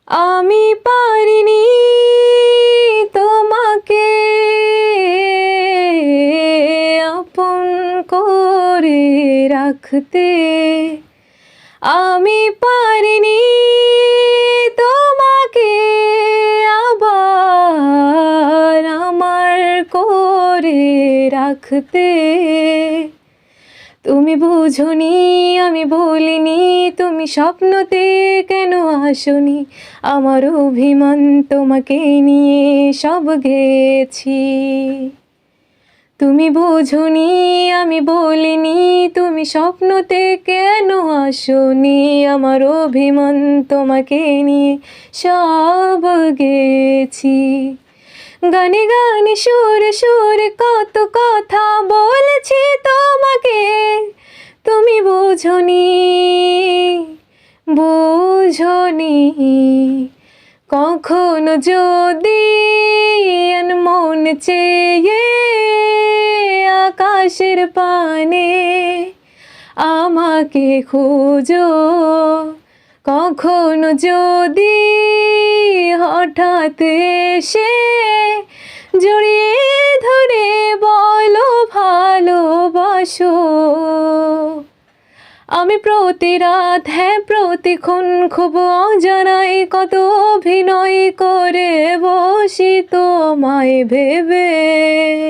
আমি পারিনি তোমাকে আপন করে রাখতে, আমি পারিনি তোমাকে আবার আমার করে রাখতে। তুমি বুঝোনি আমি বলিনি, তুমি স্বপ্নতে কেন আসনি, আমার অভিমান তোমাকে নিয়ে সব গেছি। তুমি বুঝোনি আমি বলিনি, তুমি স্বপ্নতে কেন আসনি, আমার অভিমান তোমাকে নিয়ে সব গেছি। গানে গানে সুরে সুরে কত কথা বলেছি তোমাকে, তুমি বোঝনি বোঝনি। কখনো যদি মন চেয়ে আকাশের পানে আমাকে খোঁজো, কখনো যদি হঠাৎ এসে জড়িয়ে ধরে বলো ভালোবাসো, আমি প্রতি রাত হ্যাঁ প্রতিক্ষণ খুব অজানাই কত অভিনয় করে বসি তোমায় ভেবে।